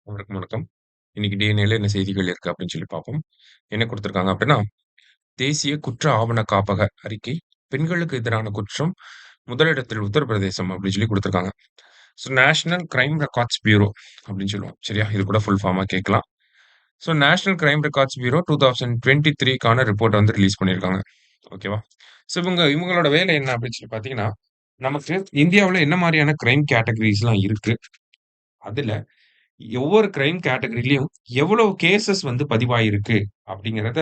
வணக்கம், வணக்கம். இன்னைக்கு டிஎன்ஏல என்ன செய்திகள் இருக்கு அப்படின்னு சொல்லி பார்ப்போம். என்ன குடுத்திருக்காங்க அப்படின்னா, தேசிய குற்ற ஆவண காப்பக அறிக்கை, பெண்களுக்கு எதிரான குற்றம் முதலிடத்தில் உத்தரப்பிரதேசம் அப்படின்னு சொல்லி குடுத்திருக்காங்க. So national crime records bureau அப்படின்னு சொல்லுவோம். சரியா? இது கூட ஃபுல் ஃபார்மா கேட்கலாம். So national crime records bureau 2023க்கான ரிப்போர்ட் வந்து ரிலீஸ் பண்ணியிருக்காங்க. ஓகேவா? ஸோ இவங்களோட வேலை என்ன அப்படின்னு சொல்லி பார்த்தீங்கன்னா, நமக்கு இந்தியாவுல என்ன மாரியான கிரைம் கேட்டகரீஸ்லாம் இருக்கு. அதுல ஒவ்வொரு கிரைம் கேட்டகரிலயும் எவ்வளவு கேஸஸ் வந்து பதிவாயிருக்கு அப்படிங்கிறத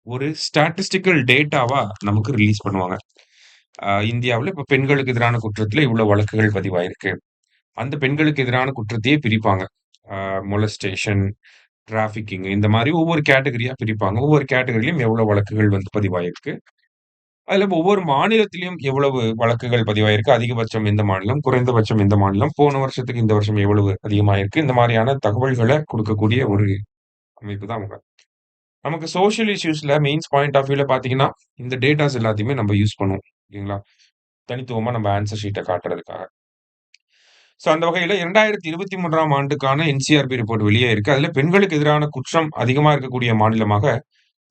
ஒரு ஸ்டாட்டிஸ்டிக்கல் டேட்டாவா நமக்கு ரிலீஸ் பண்ணுவாங்க. இந்தியாவுல இப்ப பெண்களுக்கு எதிரான குற்றத்துல இவ்வளவு வழக்குகள் பதிவாயிருக்கு. அந்த பெண்களுக்கு எதிரான குற்றத்தையே பிரிப்பாங்க. மொலஸ்டேஷன், டிராஃபிக்கிங் இந்த மாரி ஒவ்வொரு கேட்டகரியா பிரிப்பாங்க. ஒவ்வொரு கேட்டகரியிலும் எவ்வளவு வழக்குகள் வந்து பதிவாயிருக்கு. அதுல ஒவ்வொரு மாநிலத்திலயும் எவ்வளவு வழக்குகள் பதிவாயிருக்கு, அதிகபட்சம் எந்த மாநிலம், குறைந்தபட்சம் எந்த மாநிலம், போன வருஷத்துக்கு இந்த வருஷம் எவ்வளவு அதிகமாயிருக்கு, இந்த மாரியான தகவல்கள குடுக்கக்கூடிய ஒரு அமைப்பு தான் அவங்க. நமக்கு சோசியல் இஷ்யூஸ்ல மெயின்ஸ் பாயிண்ட் ஆஃப் வியூல பார்த்தீங்கன்னா, இந்த டேட்டாஸ் எல்லாத்தையுமே நம்ம யூஸ் பண்ணுவோம். ஓகேங்களா? தனித்துவமா நம்ம ஆன்ஸர் ஷீட்ட காட்டுறதுக்காக. ஸோ அந்த வகையில 2023ஆம் ஆண்டுக்கான என்சிஆர்பி ரிப்போர்ட் வெளியே இருக்கு. அதுல பெண்களுக்கு எதிரான குற்றம் அதிகமா இருக்கக்கூடிய மாநிலமாக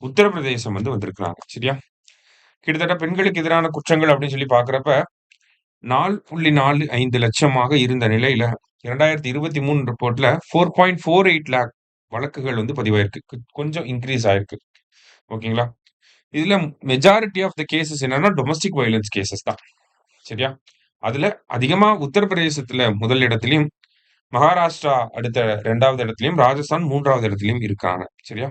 உத்தரப்பிரதேசம் வந்து வந்திருக்கிறாங்க. சரியா? கிட்டத்தட்ட பெண்களுக்கு எதிரான குற்றங்கள் அப்படின்னு சொல்லி பார்க்கிறப்ப 4.45 லட்சமாக இருந்த நிலையில 2023 ரிப்போர்ட்ல 4.48 லேக் வழக்குகள் வந்து பதிவாயிருக்கு. கொஞ்சம் இன்கிரீஸ் ஆயிருக்கு. ஓகேங்களா? இதுல மெஜாரிட்டி ஆஃப் த கேஸஸ் என்னன்னா டொமஸ்டிக் வயலன்ஸ் கேஸஸ் தான். சரியா? அதுல அதிகமா உத்தரப்பிரதேசத்துல முதல் இடத்திலயும், மகாராஷ்டிரா அடுத்த 2வது இடத்திலயும், ராஜஸ்தான் 3வது இடத்திலயும் இருக்காங்க. சரியா?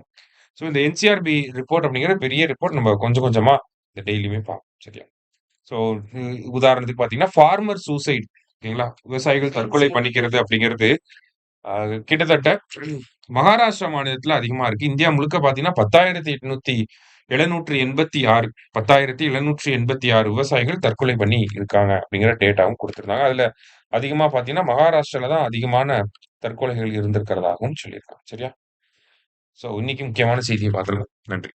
ஸோ இந்த என்சிஆர்பி ரிப்போர்ட் அப்படிங்கிற பெரிய ரிப்போர்ட் நம்ம கொஞ்சம் கொஞ்சமா இந்த டெய்லியுமே பார்ப்போம். சரியா? ஸோ உதாரணத்துக்கு பார்த்தீங்கன்னா, ஃபார்மர் சூசைட் ஓகேங்களா? விவசாயிகள் தற்கொலை பண்ணிக்கிறது அப்படிங்கிறது கிட்டத்தட்ட மகாராஷ்டிரா மாநிலத்தில அதிகமா இருக்கு. இந்தியா முழுக்க பார்த்தீங்கன்னா, 10,786 10,786 விவசாயிகள் தற்கொலை பண்ணி இருக்காங்க அப்படிங்கிற டேட்டாவும் குடுத்திருந்தாங்க. அதுல அதிகமா பார்த்தீங்கன்னா, மகாராஷ்டிரால தான் அதிகமான தற்கொலைகள் இருந்திருக்கிறதாகவும் சொல்லியிருக்காங்க. சரியா? ஸோ இன்னைக்கு முக்கியமான செய்திய பார்த்துருக்கோம். நன்றி.